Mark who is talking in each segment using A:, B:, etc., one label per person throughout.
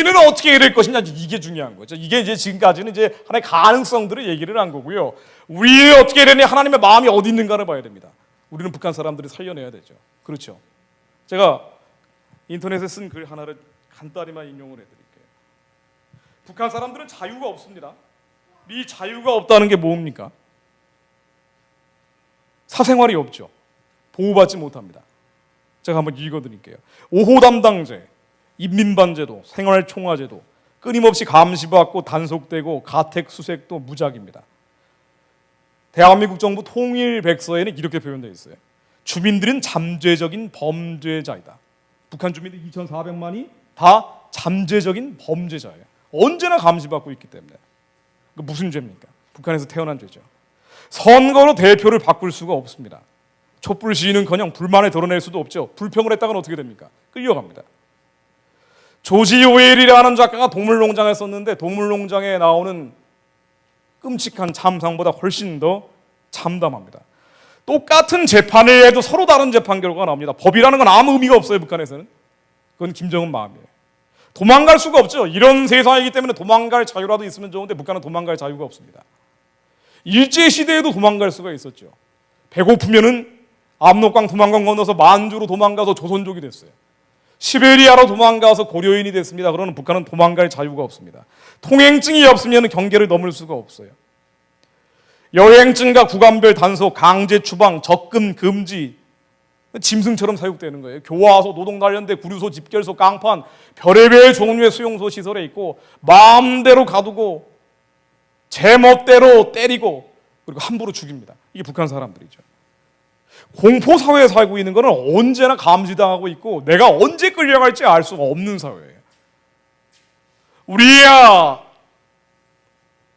A: 우리는 어떻게 해야 될 것이냐, 이게 중요한 거죠. 이게 이제 지금까지는 이제 하나의 가능성들을 얘기를 한 거고요. 우리는 어떻게 해야 되냐, 하나님의 마음이 어디 있는가를 봐야 됩니다. 우리는 북한 사람들이 살려내야 되죠. 그렇죠. 제가 인터넷에 쓴 글 하나를 간단히만 인용을 해드릴게요. 북한 사람들은 자유가 없습니다. 이 자유가 없다는 게 뭡니까? 사생활이 없죠. 보호받지 못합니다. 제가 한번 읽어드릴게요. 5호 담당제, 인민반제도, 생활총화제도 끊임없이 감시받고 단속되고 가택 수색도 무작입니다. 대한민국 정부 통일백서에는 이렇게 표현되어 있어요. 주민들은 잠재적인 범죄자이다. 북한 주민들 2,400만이 다 잠재적인 범죄자예요. 언제나 감시받고 있기 때문에. 무슨 죄입니까? 북한에서 태어난 죄죠. 선거로 대표를 바꿀 수가 없습니다. 촛불 시위는커녕 불만을 드러낼 수도 없죠. 불평을 했다가는 어떻게 됩니까? 끌려갑니다. 조지 오웰이라는 작가가 동물농장을 썼는데 동물농장에 나오는 끔찍한 참상보다 훨씬 더 참담합니다. 똑같은 재판을 해도 서로 다른 재판 결과가 나옵니다. 법이라는 건 아무 의미가 없어요, 북한에서는. 그건 김정은 마음이에요. 도망갈 수가 없죠. 이런 세상이기 때문에 도망갈 자유라도 있으면 좋은데 북한은 도망갈 자유가 없습니다. 일제시대에도 도망갈 수가 있었죠. 배고프면은 압록강 도망강 건너서 만주로 도망가서 조선족이 됐어요. 시베리아로 도망가서 고려인이 됐습니다. 그러나 북한은 도망갈 자유가 없습니다. 통행증이 없으면 경계를 넘을 수가 없어요. 여행증과 구간별 단속, 강제 추방, 접근 금지, 짐승처럼 사육되는 거예요. 교화소, 노동단련대, 구류소, 집결소, 깡판, 별의별 종류의 수용소 시설에 있고 마음대로 가두고 제멋대로 때리고 그리고 함부로 죽입니다. 이게 북한 사람들이죠. 공포사회에 살고 있는 것은 언제나 감시당하고 있고 내가 언제 끌려갈지 알 수가 없는 사회예요. 우리야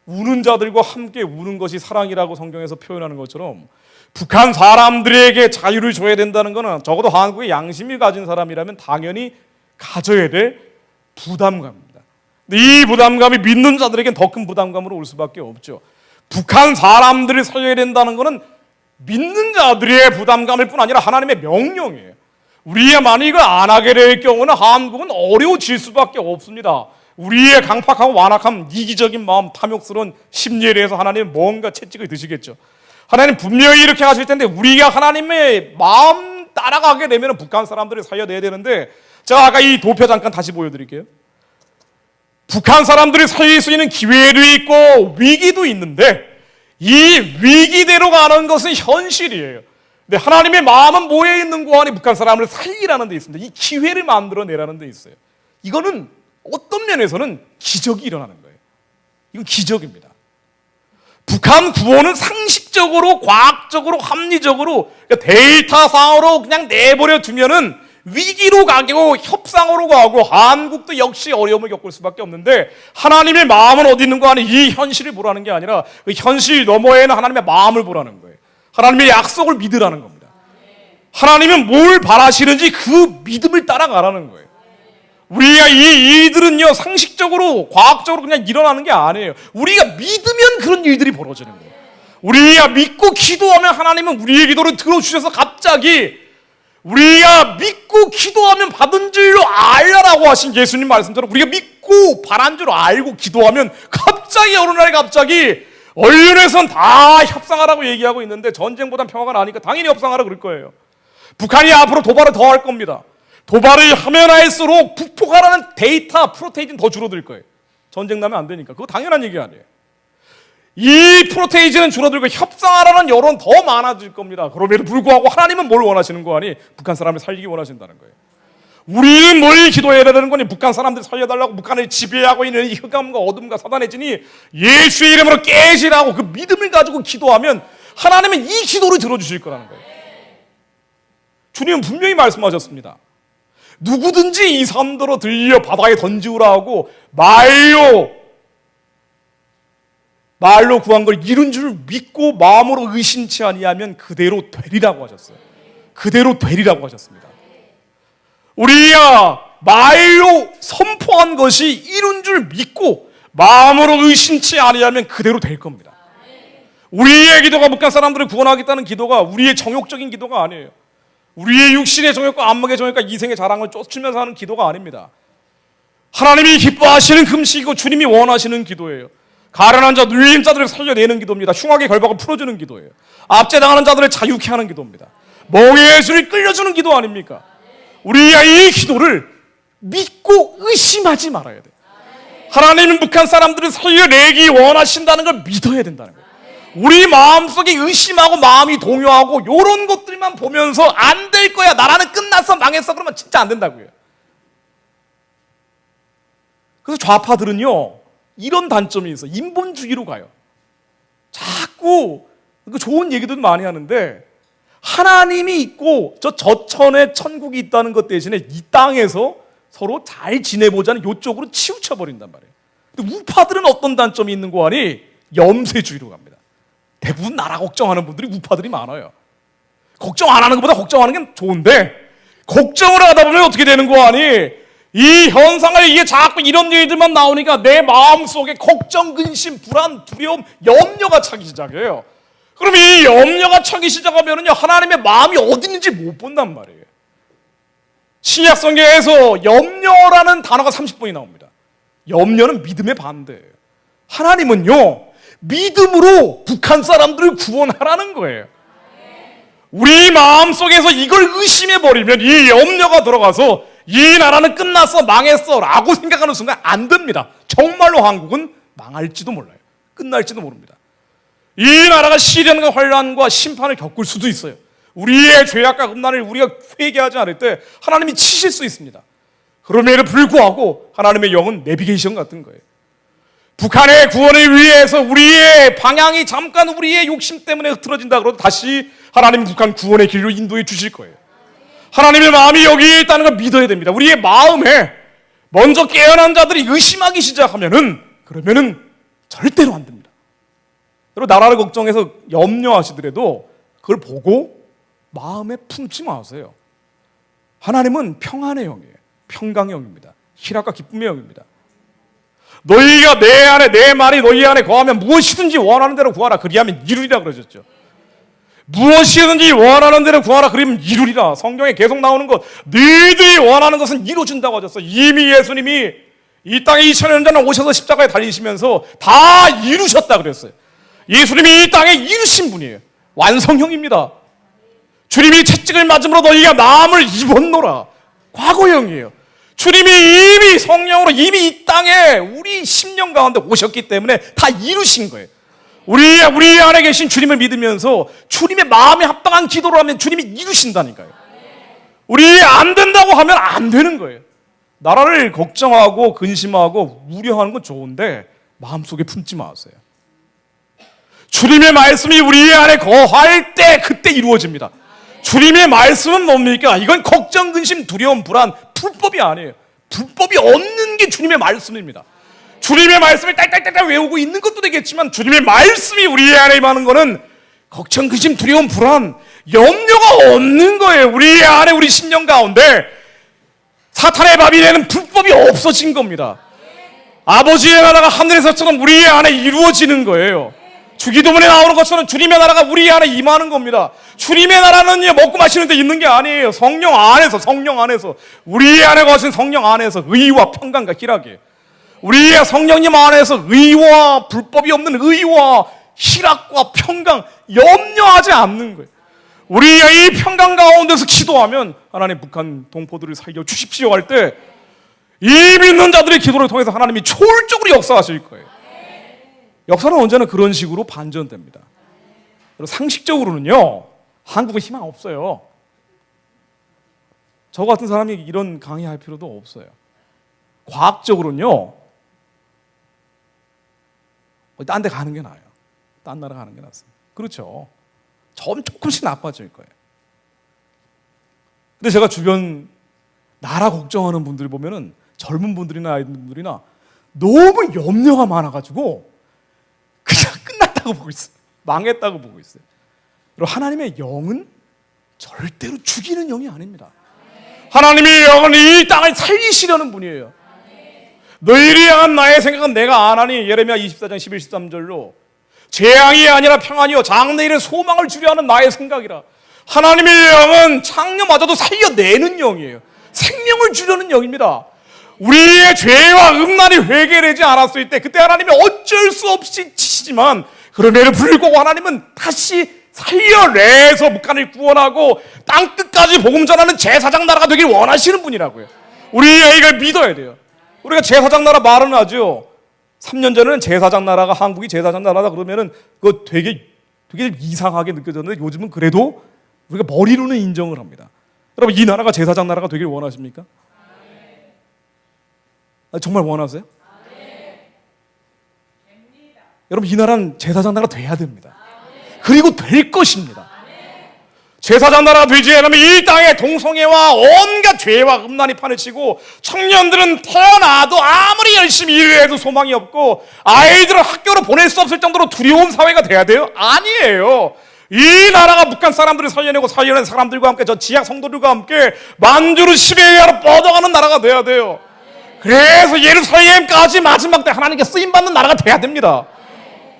A: 우는 자들과 함께 우는 것이 사랑이라고 성경에서 표현하는 것처럼 북한 사람들에게 자유를 줘야 된다는 것은 적어도 한국의 양심을 가진 사람이라면 당연히 가져야 될 부담감입니다. 이 부담감이 믿는 자들에겐 더 큰 부담감으로 올 수밖에 없죠. 북한 사람들을 살려야 된다는 것은 믿는 자들의 부담감일 뿐 아니라 하나님의 명령이에요. 우리가 만약 이걸 안 하게 될 경우는 한국은 어려워질 수밖에 없습니다. 우리의 강팍하고 완악한 이기적인 마음, 탐욕스러운 심리에 대해서 하나님은 뭔가 채찍을 드시겠죠. 하나님 분명히 이렇게 하실 텐데 우리가 하나님의 마음 따라가게 되면 북한 사람들을 살려내야 되는데 제가 아까 이 도표 잠깐 다시 보여드릴게요. 북한 사람들을 살릴 수 있는 기회도 있고 위기도 있는데 이 위기대로 가는 것은 현실이에요. 근데 하나님의 마음은 뭐에 있는 거 하니 북한 사람을 살리라는 데 있습니다. 이 기회를 만들어내라는 데 있어요. 이거는 어떤 면에서는 기적이 일어나는 거예요. 이건 기적입니다. 북한 구호는 상식적으로, 과학적으로, 합리적으로 데이터상으로 그냥 내버려 두면은 위기로 가고 협상으로 가고 한국도 역시 어려움을 겪을 수밖에 없는데 하나님의 마음은 어디 있는 거 아니 이 현실을 보라는 게 아니라 그 현실 너머에는 하나님의 마음을 보라는 거예요. 하나님의 약속을 믿으라는 겁니다. 하나님은 뭘 바라시는지 그 믿음을 따라가라는 거예요. 우리가 이 일들은요 상식적으로 과학적으로 그냥 일어나는 게 아니에요. 우리가 믿으면 그런 일들이 벌어지는 거예요. 우리가 믿고 기도하면 하나님은 우리의 기도를 들어주셔서 갑자기 우리가 믿고 기도하면 받은 줄로 알라라고 하신 예수님 말씀처럼 우리가 믿고 바란 줄 알고 기도하면 갑자기 어느 날 갑자기 언론에선 다 협상하라고 얘기하고 있는데 전쟁보단 평화가 나니까 당연히 협상하라 그럴 거예요. 북한이 앞으로 도발을 더 할 겁니다. 도발을 하면 할수록 북폭하라는 데이터 프로테이진 더 줄어들 거예요. 전쟁 나면 안 되니까. 그거 당연한 얘기 아니에요. 이 프로테이진은 줄어들고 협상하라는 여론 더 많아질 겁니다. 그럼에도 불구하고 하나님은 뭘 원하시는 거 아니? 북한 사람을 살리기 원하신다는 거예요. 우리는 뭘 기도해야 되는 거니? 북한 사람들 살려달라고 북한을 지배하고 있는 이 흑암과 어둠과 사단의 진이 예수의 이름으로 깨지라고 그 믿음을 가지고 기도하면 하나님은 이 기도를 들어주실 거라는 거예요. 주님은 분명히 말씀하셨습니다. 누구든지 이 산더러 들려 바다에 던지우라 하고 말로 구한 걸 이룬 줄 믿고 마음으로 의심치 아니하면 그대로 되리라고 하셨어요. 그대로 되리라고 하셨습니다. 우리야 말로 선포한 것이 이룬 줄 믿고 마음으로 의심치 아니하면 그대로 될 겁니다. 우리의 기도가 북한 사람들을 구원하겠다는 기도가 우리의 정욕적인 기도가 아니에요. 우리의 육신의 정욕과 안목의 정욕과 이생의 자랑을 쫓으면서 하는 기도가 아닙니다. 하나님이 기뻐하시는 금식이고 주님이 원하시는 기도예요. 가련한 자, 눌린 자들을 살려내는 기도입니다. 흉악의 결박을 풀어주는 기도예요. 압제당하는 자들을 자유케 하는 기도입니다. 멍에 예수를 끌려주는 기도 아닙니까? 우리가 이 기도를 믿고 의심하지 말아야 돼요. 하나님은 북한 사람들을 살려내기 원하신다는 걸 믿어야 된다는 거예요. 우리 마음속에 의심하고 마음이 동요하고 이런 것들만 보면서 안 될 거야, 나라는 끝났어, 망했어, 그러면 진짜 안 된다고요. 그래서 좌파들은요 이런 단점이 있어요. 인본주의로 가요. 자꾸 좋은 얘기도 많이 하는데 하나님이 있고 저 저천에 천국이 있다는 것 대신에 이 땅에서 서로 잘 지내보자는 이쪽으로 치우쳐버린단 말이에요. 근데 우파들은 어떤 단점이 있는 거 아니? 염세주의로 갑니다. 대부분 나라 걱정하는 분들이 우파들이 많아요. 걱정 안 하는 것보다 걱정하는 게 좋은데 걱정을 하다 보면 어떻게 되는 거 아니? 이 현상을 이게 자꾸 이런 일들만 나오니까 내 마음속에 걱정, 근심, 불안, 두려움, 염려가 차기 시작해요. 그럼 이 염려가 차기 시작하면요 하나님의 마음이 어디 있는지 못 본단 말이에요. 신약 성경에서 염려라는 단어가 30번이 나옵니다. 염려는 믿음의 반대예요. 하나님은요 믿음으로 북한 사람들을 구원하라는 거예요. 우리 마음속에서 이걸 의심해버리면 이 염려가 들어가서 이 나라는 끝났어, 망했어 라고 생각하는 순간 안 됩니다. 정말로 한국은 망할지도 몰라요. 끝날지도 모릅니다. 이 나라가 시련과 환난과 심판을 겪을 수도 있어요. 우리의 죄악과 음란을 우리가 회개하지 않을 때 하나님이 치실 수 있습니다. 그럼에도 불구하고 하나님의 영은 내비게이션 같은 거예요. 북한의 구원을 위해서 우리의 방향이 잠깐 우리의 욕심 때문에 흐트러진다 그러도 다시 하나님 북한 구원의 길로 인도해 주실 거예요. 하나님의 마음이 여기에 있다는 걸 믿어야 됩니다. 우리의 마음에 먼저 깨어난 자들이 의심하기 시작하면은 그러면은 절대로 안 됩니다. 여러분 나라를 걱정해서 염려하시더라도 그걸 보고 마음에 품지 마세요. 하나님은 평안의 영이에요. 평강의 영입니다. 희락과 기쁨의 영입니다. 너희가 내 안에 내 말이 너희 안에 거하면 무엇이든지 원하는 대로 구하라 그리하면 이루리라 그러셨죠. 무엇이든지 원하는 대로 구하라 그러면 이루리라. 성경에 계속 나오는 것 너희들이 원하는 것은 이루어진다고 하셨어요. 이미 예수님이 이 땅에 2000년 전에 오셔서 십자가에 달리시면서 다 이루셨다 그랬어요. 예수님이 이 땅에 이루신 분이에요. 완성형입니다. 주님이 채찍을 맞음으로 너희가 나음을 입었노라. 과거형이에요. 주님이 이미 성령으로 이미 이 땅에 우리 심령 가운데 오셨기 때문에 다 이루신 거예요. 우리 안에 계신 주님을 믿으면서 주님의 마음에 합당한 기도를 하면 주님이 이루신다니까요. 우리 안 된다고 하면 안 되는 거예요. 나라를 걱정하고 근심하고 우려하는 건 좋은데 마음속에 품지 마세요. 주님의 말씀이 우리 안에 거할 때 그때 이루어집니다. 주님의 말씀은 뭡니까? 이건 걱정, 근심, 두려움, 불안, 불법이 아니에요. 불법이 없는 게 주님의 말씀입니다. 주님의 말씀을 딸딸딸 외우고 있는 것도 되겠지만 주님의 말씀이 우리 안에 임하는 거는 걱정, 근심, 두려움, 불안, 염려가 없는 거예요. 우리 안에 우리 심령 가운데 사탄의 바빌론은 불법이 없어진 겁니다. 아버지의 나라가 하늘에서처럼 우리 안에 이루어지는 거예요. 주기도문에 나오는 것처럼 주님의 나라가 우리 안에 임하는 겁니다. 주님의 나라는 먹고 마시는 데 있는 게 아니에요. 성령 안에서 우리 안에 거하신 성령 안에서 의와 평강과 희락이에요. 우리의 성령님 안에서 의와 불법이 없는 의와 희락과 평강 염려하지 않는 거예요. 우리가 이 평강 가운데서 기도하면 하나님 북한 동포들을 살려 주십시오 할 때 이 믿는 자들의 기도를 통해서 하나님이 초월적으로 역사하실 거예요. 역사는 언제나 그런 식으로 반전됩니다. 상식적으로는요 한국은 희망 없어요. 저 같은 사람이 이런 강의할 필요도 없어요. 과학적으로는요 딴 데 가는 게 나아요. 딴 나라 가는 게 낫습니다. 그렇죠. 조금씩 나빠질 거예요. 근데 제가 주변 나라 걱정하는 분들 보면은 젊은 분들이나 아이들이나 너무 염려가 많아가지고 그냥 끝났다고 보고 있어요. 망했다고 보고 있어요. 그리고 하나님의 영은 절대로 죽이는 영이 아닙니다. 하나님의 영은 이 땅을 살리시려는 분이에요. 너희를 향한 나의 생각은 내가 아나니 예레미야 24장 11, 13절로 재앙이 아니라 평안이요 장래일에 소망을 주려 하는 나의 생각이라. 하나님의 영은 창녀마저도 살려내는 영이에요. 생명을 주려는 영입니다. 우리의 죄와 음란이 회개되지 않았을 때 그때 하나님이 어쩔 수 없이 치시지만 그럼에도 불구하고 하나님은 다시 살려내서 북한을 구원하고 땅끝까지 복음 전하는 제사장 나라가 되길 원하시는 분이라고요. 우리가 이걸 믿어야 돼요. 우리가 제사장 나라 말은 하죠. 3년 전에는 제사장 나라가 한국이 제사장 나라다 그러면은 그거 되게 이상하게 느껴졌는데 요즘은 그래도 우리가 머리로는 인정을 합니다. 여러분 이 나라가 제사장 나라가 되길 원하십니까? 정말 원하세요? 여러분 이 나라는 제사장 나라가 돼야 됩니다. 그리고 될 것입니다. 제사장 나라가 되지 않으면 이 땅에 동성애와 온갖 죄와 음란이 판을 치고 청년들은 태어나도 아무리 열심히 일을 해도 소망이 없고 아이들을 학교로 보낼 수 없을 정도로 두려운 사회가 돼야 돼요? 아니에요. 이 나라가 북한 사람들을 살려내고 살려낸 사람들과 함께 저 지하 성도들과 함께 만주르 시베리아로 뻗어가는 나라가 돼야 돼요. 그래서 예루살렘까지 마지막 때 하나님께 쓰임받는 나라가 돼야 됩니다.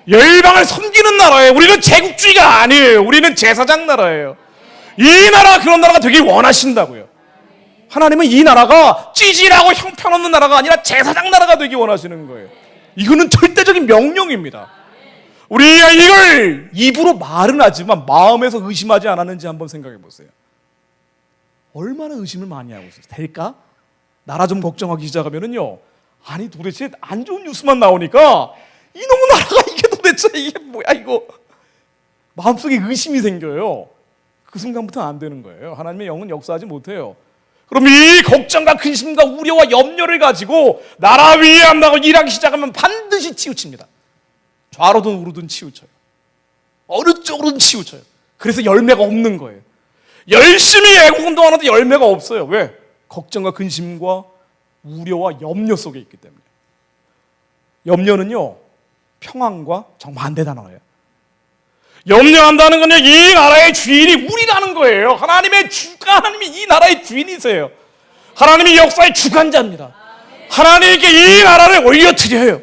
A: 열방을 섬기는 나라예요. 우리는 제국주의가 아니에요. 우리는 제사장 나라예요. 이 나라가 그런 나라가 되길 원하신다고요. 하나님은 이 나라가 찌질하고 형편없는 나라가 아니라 제사장 나라가 되길 원하시는 거예요. 이거는 절대적인 명령입니다. 우리가 이걸 입으로 말은 하지만 마음에서 의심하지 않았는지 한번 생각해 보세요. 얼마나 의심을 많이 하고 있어요. 될까? 나라 좀 걱정하기 시작하면은요. 아니 도대체 안 좋은 뉴스만 나오니까 이놈의 나라가 이게 도대체 이게 뭐야 이거. 마음속에 의심이 생겨요. 그 순간부터 안 되는 거예요. 하나님의 영은 역사하지 못해요. 그럼 이 걱정과 근심과 우려와 염려를 가지고 나라 위에 한다고 일하기 시작하면 반드시 치우칩니다. 좌로든 우로든 치우쳐요. 어느 쪽으로든 치우쳐요. 그래서 열매가 없는 거예요. 열심히 애국운동하는데 열매가 없어요. 왜? 걱정과 근심과 우려와 염려 속에 있기 때문에. 염려는요 평안과 정반대 단어예요. 염려한다는 건요 이 나라의 주인이 우리라는 거예요. 하나님이 이 나라의 주인이세요. 하나님이 역사의 주관자입니다. 하나님께 이 나라를 올려드려요.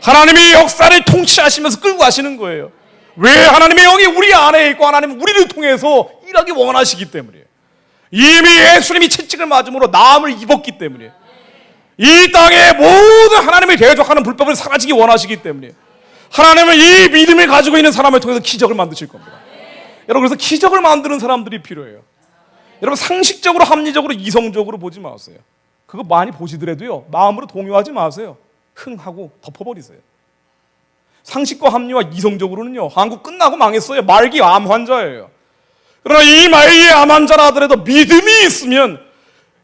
A: 하나님이 역사를 통치하시면서 끌고 가시는 거예요. 왜? 하나님의 영이 우리 안에 있고 하나님은 우리를 통해서 일하기 원하시기 때문이에요. 이미 예수님이 채찍을 맞음으로 나음을 입었기 때문이에요. 이 땅의 모든 하나님을 대적하는 불법을 사라지기 원하시기 때문이에요. 하나님은 이 믿음을 가지고 있는 사람을 통해서 기적을 만드실 겁니다. 여러분 그래서 기적을 만드는 사람들이 필요해요. 여러분 상식적으로 합리적으로 이성적으로 보지 마세요. 그거 많이 보시더라도요 마음으로 동요하지 마세요. 흥하고 덮어버리세요. 상식과 합리와 이성적으로는요 한국 끝나고 망했어요. 말기 암 환자예요. 그러나 이 말기의 암 환자라 하더라도 믿음이 있으면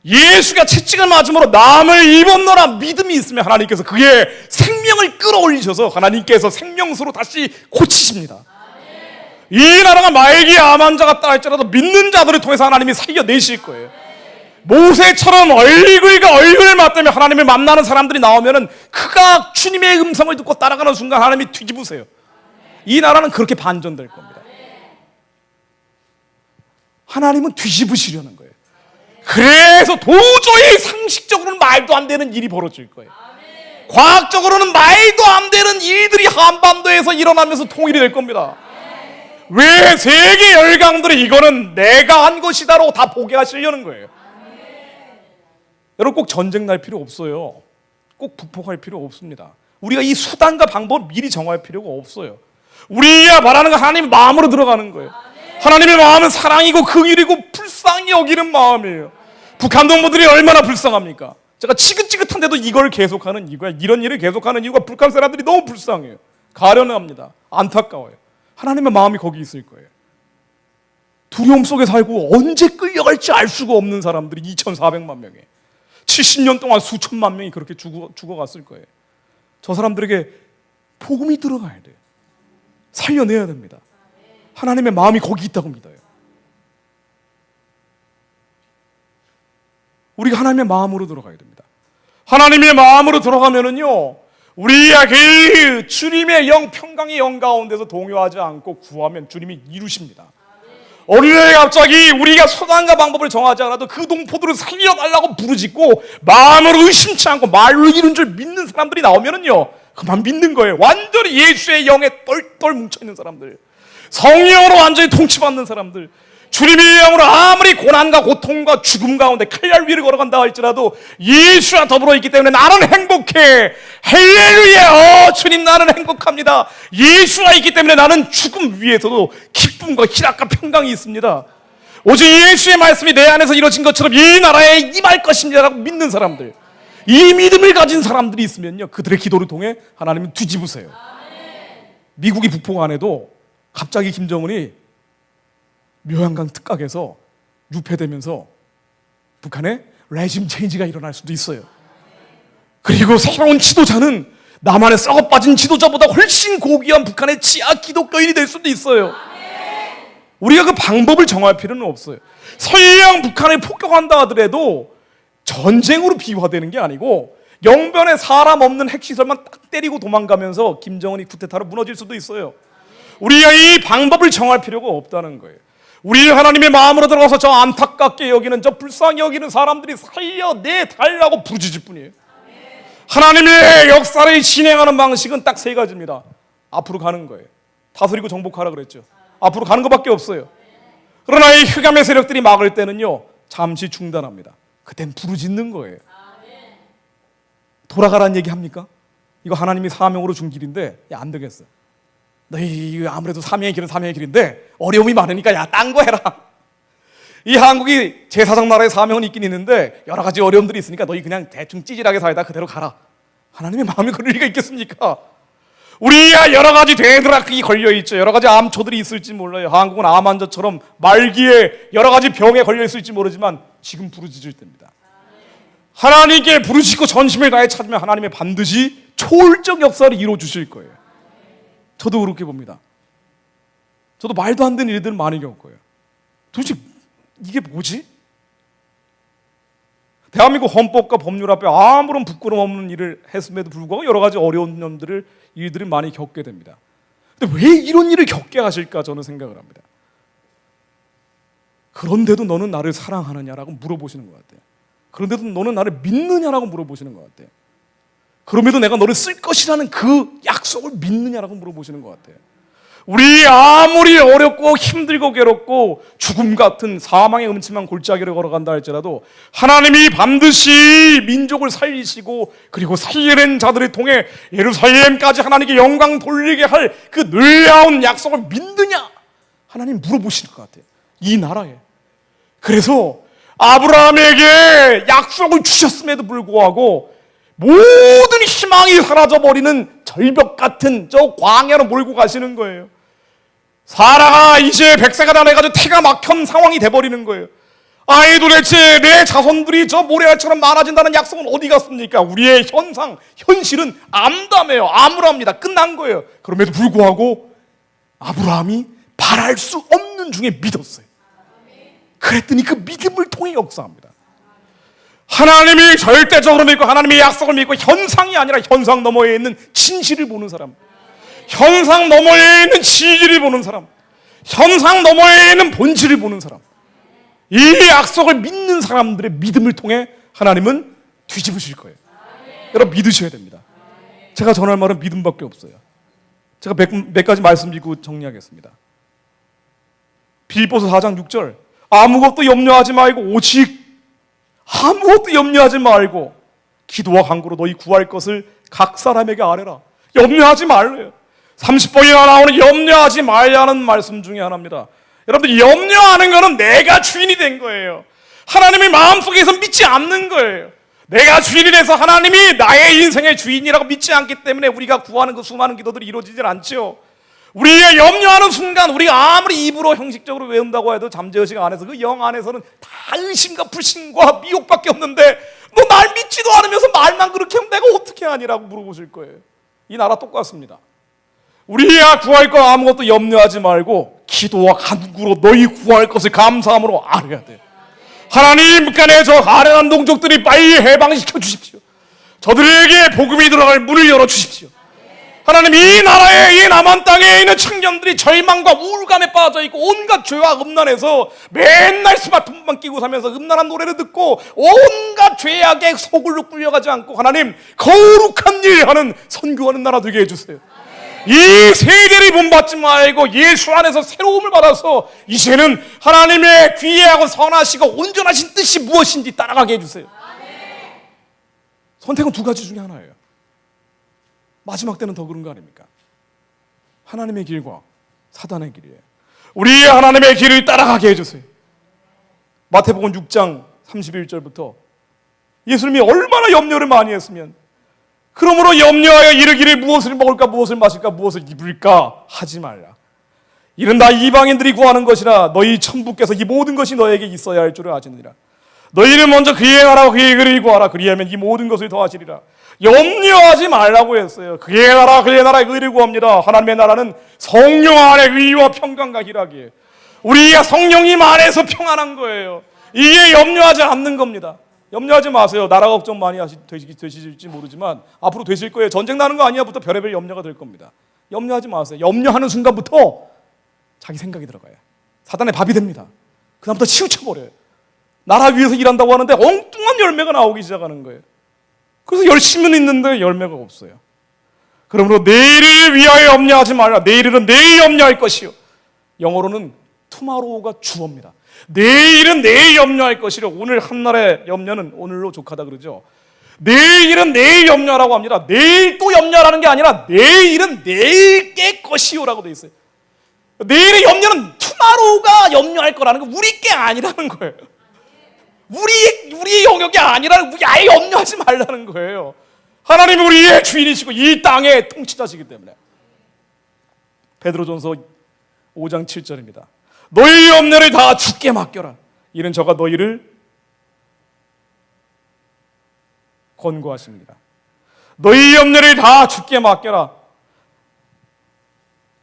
A: 예수가 채찍을 맞음으로 남을 입었노라 믿음이 있으면 하나님께서 그의 생명을 끌어올리셔서 하나님께서 생명수로 다시 고치십니다. 이 나라가 말기의 암 환자 같다 할지라도 믿는 자들을 통해서 하나님이 살려내실 거예요. 모세처럼 얼굴과 얼굴을 맞대며 하나님을 만나는 사람들이 나오면은 그가 주님의 음성을 듣고 따라가는 순간 하나님이 뒤집으세요. 이 나라는 그렇게 반전될 겁니다. 하나님은 뒤집으시려는 거예요. 그래서 도저히 상식적으로는 말도 안 되는 일이 벌어질 거예요. 과학적으로는 말도 안 되는 일들이 한반도에서 일어나면서 통일이 될 겁니다. 왜 세계 열강들이 이거는 내가 한 것이다라고 다 보게 하시려는 거예요. 여러분 꼭 전쟁 날 필요 없어요. 꼭 북폭할 필요 없습니다. 우리가 이 수단과 방법을 미리 정할 필요가 없어요. 우리가 말하는 건 하나님 마음으로 들어가는 거예요. 하나님의 마음은 사랑이고 긍휼이고 불쌍히 여기는 마음이에요. 북한 동무들이 얼마나 불쌍합니까? 제가 지긋지긋한데도 이걸 계속하는 이유가 이런 일을 계속하는 이유가 북한 사람들이 너무 불쌍해요. 가련합니다. 안타까워요. 하나님의 마음이 거기 있을 거예요. 두려움 속에 살고 언제 끌려갈지 알 수가 없는 사람들이 2,400만 명에 70년 동안 수천만 명이 그렇게 죽어갔을 거예요. 저 사람들에게 복음이 들어가야 돼요. 살려내야 됩니다. 하나님의 마음이 거기 있다고 믿어요. 우리가 하나님의 마음으로 들어가야 됩니다. 하나님의 마음으로 들어가면은요, 우리가 그 주님의 영, 평강의 영 가운데서 동요하지 않고 구하면 주님이 이루십니다. 어느 날 갑자기 우리가 수단과 방법을 정하지 않아도 그 동포들을 살려달라고 부르짖고 마음으로 의심치 않고 말로 이룬 줄 믿는 사람들이 나오면은요, 그만 믿는 거예요. 완전히 예수의 영에 똘똘 뭉쳐있는 사람들, 성령으로 완전히 통치받는 사람들, 주님의 영으로 아무리 고난과 고통과 죽음 가운데 칼날 위를 걸어간다 할지라도 예수와 더불어 있기 때문에 나는 행복해. 할렐루야. 주님 나는 행복합니다. 예수가 있기 때문에 나는 죽음 위에서도 기쁨과 희락과 평강이 있습니다. 오직 예수의 말씀이 내 안에서 이루어진 것처럼 이 나라에 임할 것입니다라고 믿는 사람들, 이 믿음을 가진 사람들이 있으면요, 그들의 기도를 통해 하나님은 뒤집으세요. 미국이 북풍 안에도 갑자기 김정은이 묘양강 특각에서 유폐되면서 북한에 레짐 체인지가 일어날 수도 있어요. 그리고 새로운 지도자는 남한에 썩어 빠진 지도자보다 훨씬 고귀한 북한의 지하 기독교인이 될 수도 있어요. 우리가 그 방법을 정할 필요는 없어요. 설령 북한을 폭격한다 하더라도 전쟁으로 비화되는 게 아니고 영변에 사람 없는 핵시설만 딱 때리고 도망가면서 김정은이 쿠데타로 무너질 수도 있어요. 우리가 이 방법을 정할 필요가 없다는 거예요. 우리 하나님의 마음으로 들어가서 저 안타깝게 여기는, 저 불쌍히 여기는 사람들이 살려내달라고 부르짖을 뿐이에요. 하나님의 역사를 진행하는 방식은 딱 세 가지입니다. 앞으로 가는 거예요. 다스리고 정복하라 그랬죠. 앞으로 가는 것밖에 없어요. 그러나 이 흑암의 세력들이 막을 때는요, 잠시 중단합니다. 그땐 부르짖는 거예요. 돌아가라는 얘기 합니까? 이거 하나님이 사명으로 준 길인데, 야, 안 되겠어. 너희 아무래도 사명의 길은 사명의 길인데 어려움이 많으니까 야, 딴 거 해라. 이 한국이 제사장 나라의 사명은 있긴 있는데 여러 가지 어려움들이 있으니까 너희 그냥 대충 찌질하게 살다 그대로 가라. 하나님의 마음에 그럴 리가 있겠습니까? 우리야 여러 가지 되드락이 걸려있죠. 여러 가지 암초들이 있을지 몰라요. 한국은 암 환자처럼 말기에 여러 가지 병에 걸려있을지 모르지만 지금 부르짖을 때입니다. 하나님께 부르짖고 전심을 다해 찾으면 하나님의 반드시 초월적 역사를 이루어주실 거예요. 저도 그렇게 봅니다. 저도 말도 안 되는 일들을 많이 겪어요. 도대체 이게 뭐지? 대한민국 헌법과 법률 앞에 아무런 부끄럼 없는 일을 했음에도 불구하고 여러 가지 어려운 일들을 많이 겪게 됩니다. 근데 왜 이런 일을 겪게 하실까 저는 생각을 합니다. 그런데도 너는 나를 사랑하느냐라고 물어보시는 것 같아요. 그런데도 너는 나를 믿느냐라고 물어보시는 것 같아요. 그럼에도 내가 너를 쓸 것이라는 그 약속을 믿느냐라고 물어보시는 것 같아요. 우리 아무리 어렵고 힘들고 괴롭고 죽음 같은 사망의 음침한 골짜기를 걸어간다 할지라도 하나님이 반드시 민족을 살리시고 그리고 살려낸 자들을 통해 예루살렘까지 하나님께 영광 돌리게 할 그 놀라운 약속을 믿느냐? 하나님 물어보시는 것 같아요. 이 나라에. 그래서 아브라함에게 약속을 주셨음에도 불구하고 모든 희망이 사라져버리는 절벽 같은 저 광야로 몰고 가시는 거예요. 사라가 이제 100세가 다 돼가지고 태가 막힌 상황이 돼버리는 거예요. 아이 도대체 내 자손들이 저 모래알처럼 많아진다는 약속은 어디 갔습니까? 우리의 현실은 암담해요. 암울합니다. 끝난 거예요. 그럼에도 불구하고 아브라함이 바랄 수 없는 중에 믿었어요. 그랬더니 그 믿음을 통해 역사합니다. 하나님이 절대적으로 믿고 하나님의 약속을 믿고 현상이 아니라 현상 너머에 있는 진실을 보는 사람, 현상 너머에 있는 진리를 보는 사람, 현상 너머에 있는 본질을 보는 사람, 이 약속을 믿는 사람들의 믿음을 통해 하나님은 뒤집으실 거예요. 여러분 믿으셔야 됩니다. 제가 전할 말은 믿음밖에 없어요. 제가 몇 가지 말씀드리고 정리하겠습니다. 빌립보서 4장 6절, 아무것도 염려하지 말고 오직 아무것도 염려하지 말고 기도와 간구로 너희 구할 것을 각 사람에게 아뢰라. 염려하지 말래요. 30번이나 나오는 염려하지 말라는 말씀 중에 하나입니다. 여러분들 염려하는 거는 내가 주인이 된 거예요. 하나님의 마음속에서 믿지 않는 거예요. 내가 주인이 돼서 하나님이 나의 인생의 주인이라고 믿지 않기 때문에 우리가 구하는 그 수많은 기도들이 이루어지질 않죠. 우리의 염려하는 순간 우리가 아무리 입으로 형식적으로 외운다고 해도 잠재의식 안에서 그 영 안에서는 다 의심과 불신과 미혹밖에 없는데 너 날 믿지도 않으면서 말만 그렇게 하면 내가 어떻게 하니라고 물어보실 거예요. 이 나라 똑같습니다. 우리야 구할 거 아무것도 염려하지 말고 기도와 간구로 너희 구할 것을 감사함으로 아뢰야 돼. 하나님 북한의 저 가련한 동족들이 빨리 해방시켜 주십시오. 저들에게 복음이 들어갈 문을 열어 주십시오. 하나님 이 나라에 이 남한 땅에 있는 청년들이 절망과 우울감에 빠져 있고 온갖 죄와 음란에서 맨날 스마트폰만 끼고 살면서 음란한 노래를 듣고 온갖 죄악의 소굴로 끌려가지 않고 하나님 거룩한 일 하는 선교하는 나라 되게 해주세요. 이 세대를 본받지 말고 예수 안에서 새로움을 받아서 이제는 하나님의 귀하고 선하시고 온전하신 뜻이 무엇인지 따라가게 해주세요. 선택은 두 가지 중에 하나예요. 마지막 때는 더 그런 거 아닙니까? 하나님의 길과 사단의 길이에요. 우리 하나님의 길을 따라가게 해주세요. 마태복음 6장 31절부터 예수님이 얼마나 염려를 많이 했으면, 그러므로 염려하여 이르기를 무엇을 먹을까 무엇을 마실까 무엇을 입을까 하지 말라. 이는 다 이방인들이 구하는 것이라 너희 천부께서 이 모든 것이 너에게 있어야 할 줄을 아시느니라. 너희는 먼저 그의 나라와 그의 의를 구하라. 그리하면 이 모든 것을 더하시리라. 염려하지 말라고 했어요. 그의 나라 그의 나라의 의를 구합니다. 하나님의 나라는 성령 안에 의와 평강과 희락이에요. 우리가 성령님 안에서 평안한 거예요. 이게 염려하지 않는 겁니다. 염려하지 마세요. 나라 걱정 많이 되실지 모르지만 앞으로 되실 거예요. 전쟁 나는 거 아니야부터 별의별 염려가 될 겁니다. 염려하지 마세요. 염려하는 순간부터 자기 생각이 들어가요. 사단의 밥이 됩니다. 그 다음부터 치우쳐버려요. 나라 위해서 일한다고 하는데 엉뚱한 열매가 나오기 시작하는 거예요. 그래서 열심히는 있는데 열매가 없어요. 그러므로 내일을 위하여 염려하지 말라. 내일은 내일 염려할 것이요. 영어로는 tomorrow가 주어입니다. 내일은 내일 염려할 것이요. 오늘 한날의 염려는 오늘로 족하다 그러죠. 내일은 내일 염려하라고 합니다. 내일 또 염려하라는 게 아니라 내일은 내일 깰 것이요라고 돼 있어요. 내일의 염려는 tomorrow가 염려할 거라는 거, 우리 게 아니라는 거예요. 우리의 영역이 아니라 아예 염려하지 말라는 거예요. 하나님이 우리의 주인이시고 이 땅의 통치자시기 때문에. 베드로전서 5장 7절입니다. 너희 염려를 다 주께 맡겨라. 이는 저가 너희를 권고하십니다. 너희 염려를 다 주께 맡겨라.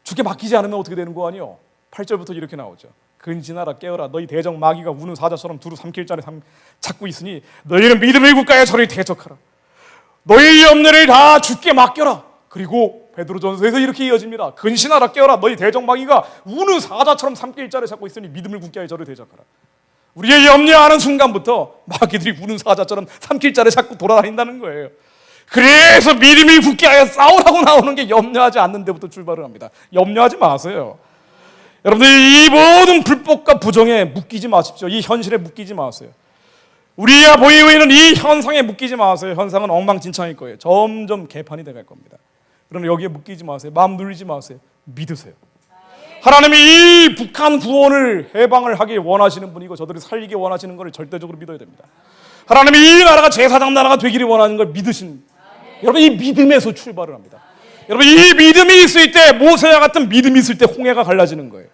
A: 주께 맡기지 않으면 어떻게 되는 거 아니요? 8절부터 이렇게 나오죠. 근신하라 깨어라. 너희 대적 마귀가 우는 사자처럼 두루 삼킬 자를 찾고 있으니 너희는 믿음의 국가에 저를 대적하라. 너희 염려를 다 주께 맡겨라. 그리고 베드로전서에서 이렇게 이어집니다. 근신하라 깨어라. 너희 대적 마귀가 우는 사자처럼 삼킬 자를 찾고 있으니 믿음을 굳게 하여 저를 대적하라. 우리의 염려하는 순간부터 마귀들이 우는 사자처럼 삼킬 자를 찾고 돌아다닌다는 거예요. 그래서 믿음이 굳게 하여 싸우라고 나오는 게 염려하지 않는 데부터 출발을 합니다. 염려하지 마세요. 여러분들 이 모든 불법과 부정에 묶이지 마십시오. 이 현실에 묶이지 마세요. 우리가 보이고 있는 이 현상에 묶이지 마세요. 현상은 엉망진창일 거예요. 점점 개판이 돼갈 겁니다. 그러나 여기에 묶이지 마세요. 마음 눌리지 마세요. 믿으세요. 하나님이 이 북한 구원을 해방을 하길 원하시는 분이고 저들을 살리기 원하시는 것을 절대적으로 믿어야 됩니다. 하나님이 이 나라가 제사장 나라가 되기를 원하는 걸 믿으신, 여러분 이 믿음에서 출발을 합니다. 여러분 이 믿음이 있을 때, 모세와 같은 믿음이 있을 때 홍해가 갈라지는 거예요.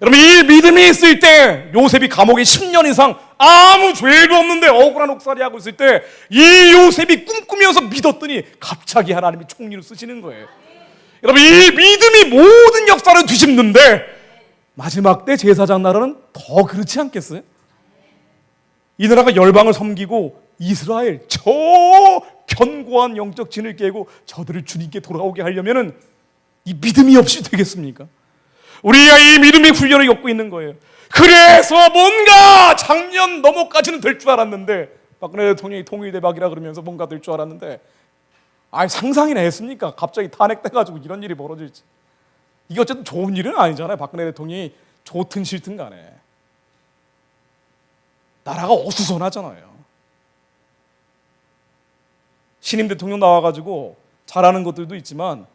A: 여러분 이 믿음이 있을 때 요셉이 감옥에 10년 이상 아무 죄도 없는데 억울한 옥살이 하고 있을 때 이 요셉이 꿈꾸면서 믿었더니 갑자기 하나님이 총리를 쓰시는 거예요. 여러분 이 믿음이 모든 역사를 뒤집는데 마지막 때 제사장 나라는 더 그렇지 않겠어요? 이 나라가 열방을 섬기고 이스라엘 저 견고한 영적 진을 깨고 저들을 주님께 돌아오게 하려면은 이 믿음이 없이 되겠습니까? 우리가 이 믿음의 훈련을 겪고 있는 거예요. 그래서 뭔가 작년 넘어까지는 될 줄 알았는데, 박근혜 대통령이 통일대박이라 그러면서 뭔가 될 줄 알았는데, 상상이나 했습니까? 갑자기 탄핵돼가지고 이런 일이 벌어질지. 이게 어쨌든 좋은 일은 아니잖아요. 박근혜 대통령이 좋든 싫든 간에 나라가 어수선하잖아요. 신임 대통령 나와가지고 잘하는 것들도 있지만,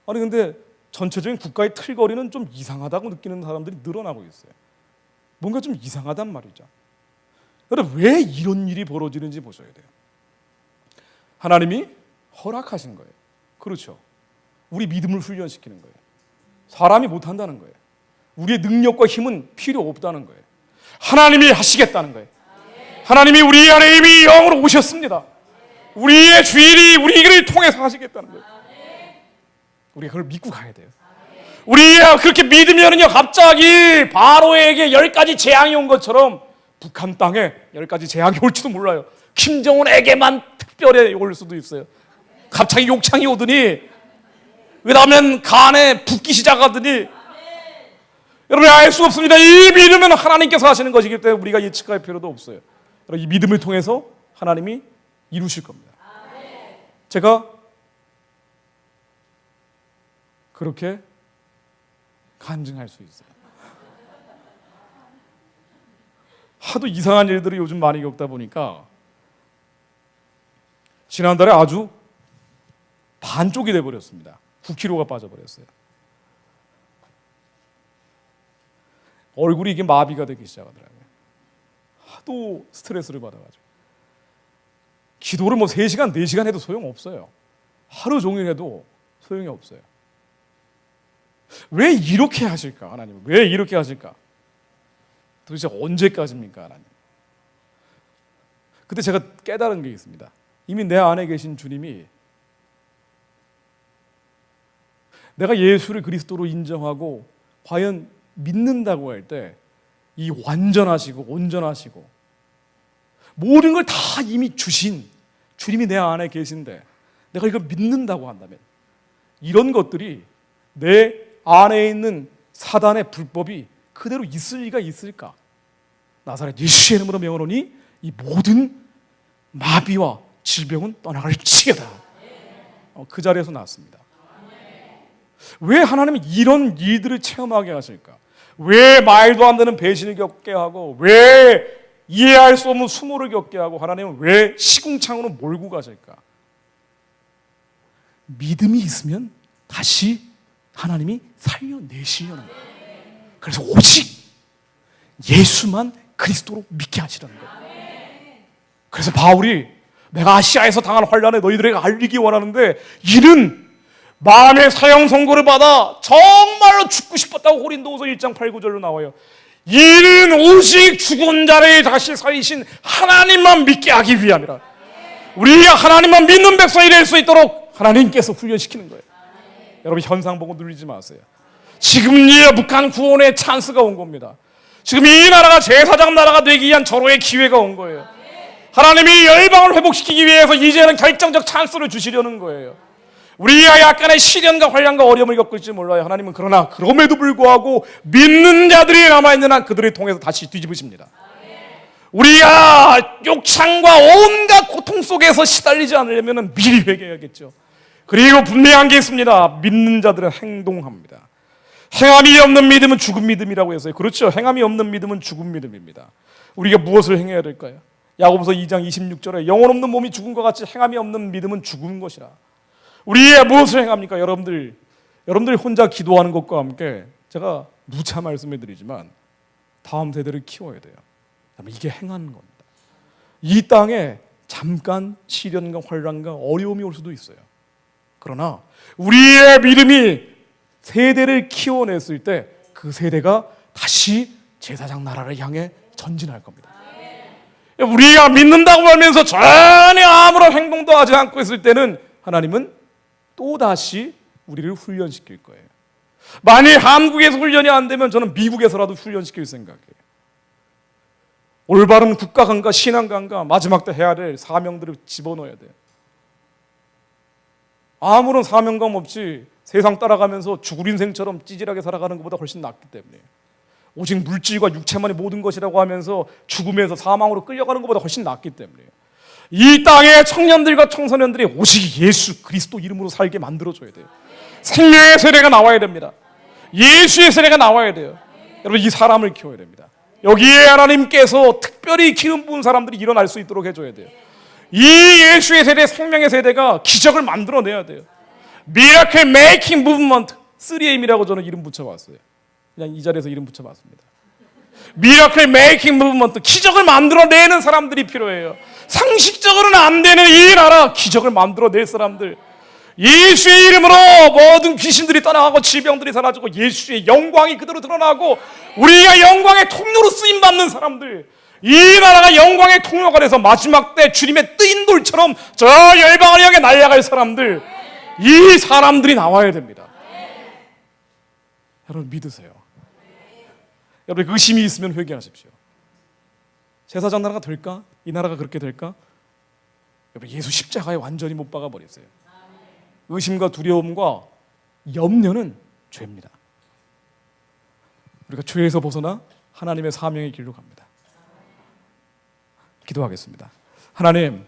A: 아니 근데 전체적인 국가의 틀거리는 좀 이상하다고 느끼는 사람들이 늘어나고 있어요. 뭔가 좀 이상하단 말이죠. 여러분 왜 이런 일이 벌어지는지 보셔야 돼요. 하나님이 허락하신 거예요. 그렇죠. 우리 믿음을 훈련시키는 거예요. 사람이 못한다는 거예요. 우리의 능력과 힘은 필요 없다는 거예요. 하나님이 하시겠다는 거예요. 하나님이 우리 안에 이미 영으로 오셨습니다. 우리의 주인이 우리를 통해서 하시겠다는 거예요. 우리가 그걸 믿고 가야 돼요. 우리가 그렇게 믿으면요 갑자기 바로에게 10가지 재앙이 온 것처럼 북한 땅에 10가지 재앙이 올지도 몰라요. 김정은에게만 특별히 올 수도 있어요. 갑자기 욕창이 오더니, 왜냐하면 간에 붓기 시작하더니, 여러분 알 수 없습니다. 이 믿음은 하나님께서 하시는 것이기 때문에 우리가 예측할 필요도 없어요. 이 믿음을 통해서 하나님이 이루실 겁니다. 제가 그렇게 간증할 수 있어요. 하도 이상한 일들을 요즘 많이 겪다 보니까 지난달에 아주 반쪽이 돼버렸습니다. 9kg가 빠져버렸어요. 얼굴이 이게 마비가 되기 시작하더라고요. 하도 스트레스를 받아가지고. 기도를 3시간, 4시간 해도 소용없어요. 하루 종일 해도 소용이 없어요. 왜 이렇게 하실까, 하나님? 왜 이렇게 하실까? 도대체 언제까지입니까, 하나님? 그때 제가 깨달은 게 있습니다. 이미 내 안에 계신 주님이 내가 예수를 그리스도로 인정하고 과연 믿는다고 할 때 이 완전하시고 온전하시고 모든 걸 다 이미 주신 주님이 내 안에 계신데 내가 이걸 믿는다고 한다면 이런 것들이 내 안에 있는 사단의 불법이 그대로 있을 리가 있을까? 나사렛 예수의 이름으로 명하노니 이 모든 마비와 질병은 떠나갈지어다. 그 자리에서 나왔습니다. 왜 하나님은 이런 일들을 체험하게 하실까? 왜 말도 안 되는 배신을 겪게 하고 왜 이해할 수 없는 수모를 겪게 하고 하나님은 왜 시궁창으로 몰고 가실까? 믿음이 있으면 다시 하나님이 살려내시려는 거예요. 그래서 오직 예수만 그리스도로 믿게 하시라는 거예요. 그래서 바울이 내가 아시아에서 당한 환난을 너희들에게 알리기 원하는데 이는 마음의 사형 선고를 받아 정말로 죽고 싶었다고 고린도후서 1장 8, 9절로 나와요. 이는 오직 죽은 자를 다시 살리신 하나님만 믿게 하기 위함이라. 우리가 하나님만 믿는 백성이 될 수 있도록 하나님께서 훈련시키는 거예요. 여러분 현상 보고 눌리지 마세요. 지금 이 북한 구원의 찬스가 온 겁니다. 지금 이 나라가 제사장 나라가 되기 위한 절호의 기회가 온 거예요. 하나님이 열방을 회복시키기 위해서 이제는 결정적 찬스를 주시려는 거예요. 우리가 약간의 시련과 환난과 어려움을 겪을지 몰라요. 하나님은 그러나 그럼에도 불구하고 믿는 자들이 남아있는 한 그들을 통해서 다시 뒤집으십니다. 우리가 욕창과 온갖 고통 속에서 시달리지 않으려면 미리 회개해야겠죠. 그리고 분명한 게 있습니다. 믿는 자들은 행동합니다. 행함이 없는 믿음은 죽은 믿음이라고 해서요. 그렇죠. 행함이 없는 믿음은 죽은 믿음입니다. 우리가 무엇을 행해야 될까요? 야고보서 2장 26절에 영혼 없는 몸이 죽은 것 같이 행함이 없는 믿음은 죽은 것이라. 우리가 무엇을 행합니까? 여러분들 혼자 기도하는 것과 함께 제가 누차 말씀해 드리지만 다음 세대를 키워야 돼요. 이게 행하는 겁니다. 이 땅에 잠깐 시련과 환난과 어려움이 올 수도 있어요. 그러나 우리의 믿음이 세대를 키워냈을 때 그 세대가 다시 제사장 나라를 향해 전진할 겁니다. 우리가 믿는다고 하면서 전혀 아무런 행동도 하지 않고 있을 때는 하나님은 또다시 우리를 훈련시킬 거예요. 만일 한국에서 훈련이 안 되면 저는 미국에서라도 훈련시킬 생각이에요. 올바른 국가관과 신앙관과 마지막 때 해야 될 사명들을 집어넣어야 돼요. 아무런 사명감 없이 세상 따라가면서 죽을 인생처럼 찌질하게 살아가는 것보다 훨씬 낫기 때문에 오직 물질과 육체만이 모든 것이라고 하면서 죽음에서 사망으로 끌려가는 것보다 훨씬 낫기 때문에 이 땅의 청년들과 청소년들이 오직 예수 그리스도 이름으로 살게 만들어줘야 돼요. 생명의 세례가 나와야 됩니다. 예수의 세례가 나와야 돼요. 여러분 이 사람을 키워야 됩니다. 여기에 하나님께서 특별히 기름 부은 사람들이 일어날 수 있도록 해줘야 돼요. 이 예수의 세대, 생명의 세대가 기적을 만들어내야 돼요. Miracle Making Movement 3M이라고 저는 이름 붙여봤어요. 그냥 이 자리에서 이름 붙여봤습니다. Miracle Making Movement, 기적을 만들어내는 사람들이 필요해요. 상식적으로는 안 되는 이 나라 기적을 만들어낼 사람들, 예수의 이름으로 모든 귀신들이 떠나가고 질병들이 사라지고 예수의 영광이 그대로 드러나고 우리가 영광의 통로로 쓰임받는 사람들, 이 나라가 영광의 통로가 돼서 마지막 때 주님의 뜨인 돌처럼 저 열방을 향해 날아갈 사람들, 이 사람들이 나와야 됩니다. 여러분 믿으세요. 여러분 의심이 있으면 회개하십시오. 제사장 나라가 될까? 이 나라가 그렇게 될까? 여러분 예수 십자가에 완전히 못 박아 버렸어요. 의심과 두려움과 염려는 죄입니다. 우리가 죄에서 벗어나 하나님의 사명의 길로 갑니다. 기도하겠습니다. 하나님,